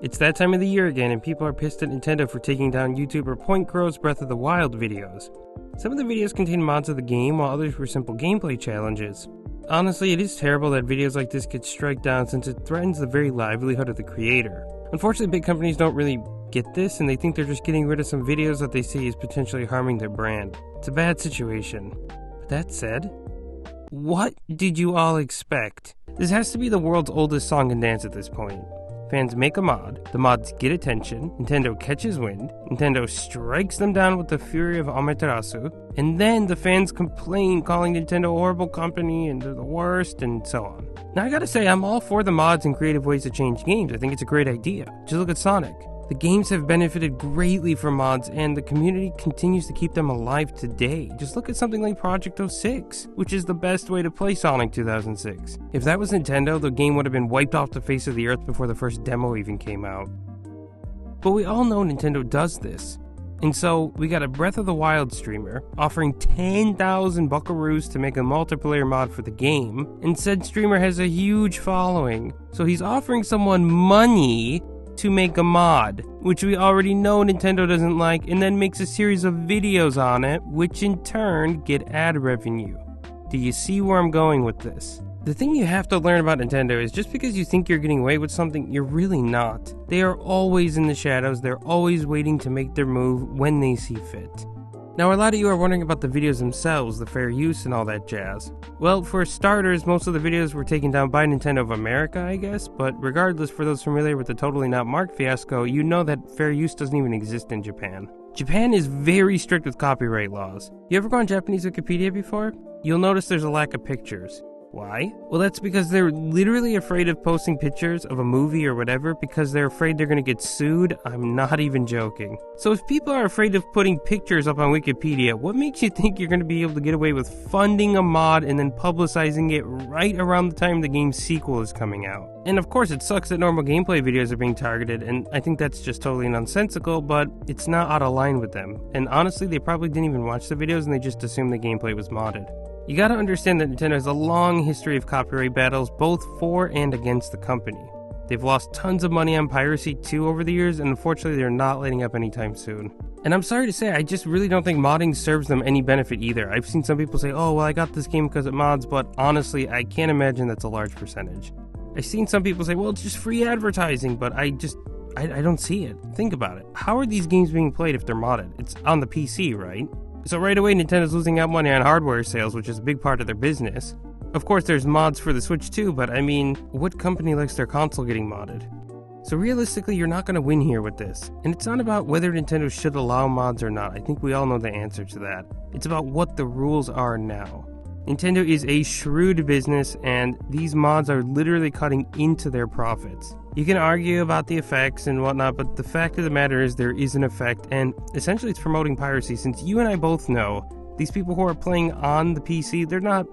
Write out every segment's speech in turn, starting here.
It's that time of the year again, and people are pissed at Nintendo for taking down YouTuber PointCrow's Breath of the Wild videos. Some of the videos contain mods of the game, while others were simple gameplay challenges. Honestly, it is terrible that videos like this get struck down since it threatens the very livelihood of the creator. Unfortunately, big companies don't really get this, and they think they're just getting rid of some videos that they see is potentially harming their brand. It's a bad situation. But that said, what did you all expect? This has to be the world's oldest song and dance at this point. Fans make a mod, the mods get attention, Nintendo catches wind, Nintendo strikes them down with the fury of Amaterasu, and then the fans complain, calling Nintendo a horrible company and they're the worst, and so on. Now I gotta say, I'm all for the mods and creative ways to change games. I think it's a great idea. Just look at Sonic. The games have benefited greatly from mods, and the community continues to keep them alive today. Just look at something like Project 06, which is the best way to play Sonic 2006. If that was Nintendo, the game would have been wiped off the face of the earth before the first demo even came out. But we all know Nintendo does this. And so, we got a Breath of the Wild streamer offering 10,000 buckaroos to make a multiplayer mod for the game, and said streamer has a huge following. So he's offering someone money to make a mod, which we already know Nintendo doesn't like, and then makes a series of videos on it, which in turn get ad revenue. Do you see where I'm going with this? The thing you have to learn about Nintendo is just because you think you're getting away with something, you're really not. They are always in the shadows, they're always waiting to make their move when they see fit. Now, a lot of you are wondering about the videos themselves, the fair use and all that jazz. Well, for starters, most of the videos were taken down by Nintendo of America, I guess, but regardless, for those familiar with the Totally Not Marked fiasco, you know that fair use doesn't even exist in Japan. Japan is very strict with copyright laws. You ever go on Japanese Wikipedia before? You'll notice there's a lack of pictures. Why? Well, that's because they're literally afraid of posting pictures of a movie or whatever because they're afraid they're going to get sued. I'm not even joking. So if people are afraid of putting pictures up on Wikipedia, what makes you think you're going to be able to get away with funding a mod and then publicizing it right around the time the game's sequel is coming out? And of course, it sucks that normal gameplay videos are being targeted, and I think that's just totally nonsensical, but it's not out of line with them. And honestly, they probably didn't even watch the videos and they just assumed the gameplay was modded. You gotta understand that Nintendo has a long history of copyright battles both for and against the company. They've lost tons of money on piracy too over the years, and unfortunately they're not letting up anytime soon. And I'm sorry to say, I just really don't think modding serves them any benefit either. I've seen some people say, oh well, I got this game because it mods, but honestly, I can't imagine that's a large percentage. I've seen some people say, well, it's just free advertising, but I don't see it. Think about it. How are these games being played if they're modded? It's on the PC, right? So right away, Nintendo's losing out money on hardware sales, which is a big part of their business. Of course, there's mods for the Switch too, but I mean, what company likes their console getting modded? So realistically, you're not going to win here with this. And it's not about whether Nintendo should allow mods or not. I think we all know the answer to that. It's about what the rules are now. Nintendo is a shrewd business, and these mods are literally cutting into their profits. You can argue about the effects and whatnot, but the fact of the matter is there is an effect, and essentially it's promoting piracy, since you and I both know these people who are playing on the PC, they're not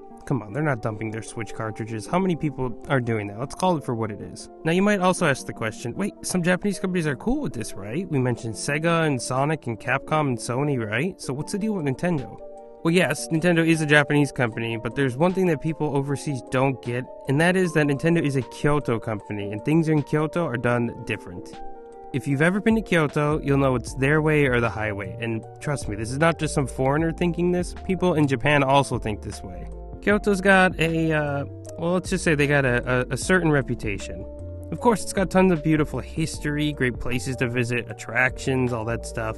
dumping their Switch cartridges. How many people are doing that? Let's call it for what it is. Now you might also ask the question, wait, some Japanese companies are cool with this, right? We mentioned Sega and Sonic and Capcom and Sony, right? So what's the deal with Nintendo? Well, yes, Nintendo is a Japanese company, but there's one thing that people overseas don't get, and that is that Nintendo is a Kyoto company, and things in Kyoto are done different. If you've ever been to Kyoto, you'll know it's their way or the highway, and trust me, this is not just some foreigner thinking this. People in Japan also think this way. Kyoto's got let's just say they got a certain reputation. Of course, it's got tons of beautiful history, great places to visit, attractions, all that stuff.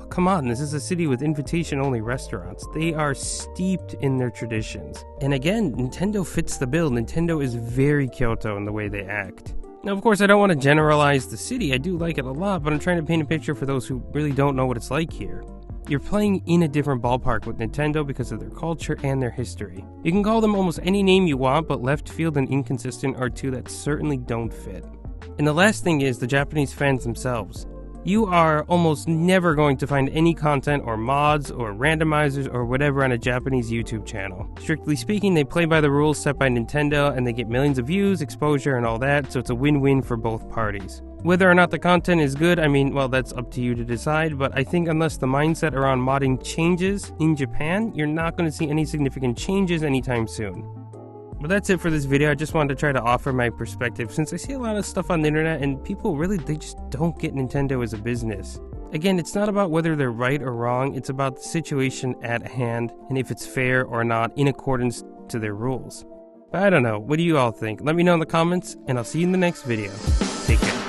Come on, this is a city with invitation-only restaurants. They are steeped in their traditions. And again, Nintendo fits the bill. Nintendo is very Kyoto in the way they act. Now, of course, I don't want to generalize the city. I do like it a lot, but I'm trying to paint a picture for those who really don't know what it's like here. You're playing in a different ballpark with Nintendo because of their culture and their history. You can call them almost any name you want, but left field and inconsistent are two that certainly don't fit. And the last thing is the Japanese fans themselves. You are almost never going to find any content or mods or randomizers or whatever on a Japanese YouTube channel. Strictly speaking, they play by the rules set by Nintendo and they get millions of views, exposure, and all that, so it's a win-win for both parties. Whether or not the content is good, I mean, well, that's up to you to decide, but I think unless the mindset around modding changes in Japan, you're not going to see any significant changes anytime soon. But that's it for this video. I just wanted to try to offer my perspective since I see a lot of stuff on the internet and people really, they just don't get Nintendo as a business. Again, it's not about whether they're right or wrong, it's about the situation at hand and if it's fair or not in accordance to their rules. But I don't know, what do you all think? Let me know in the comments and I'll see you in the next video. Take care.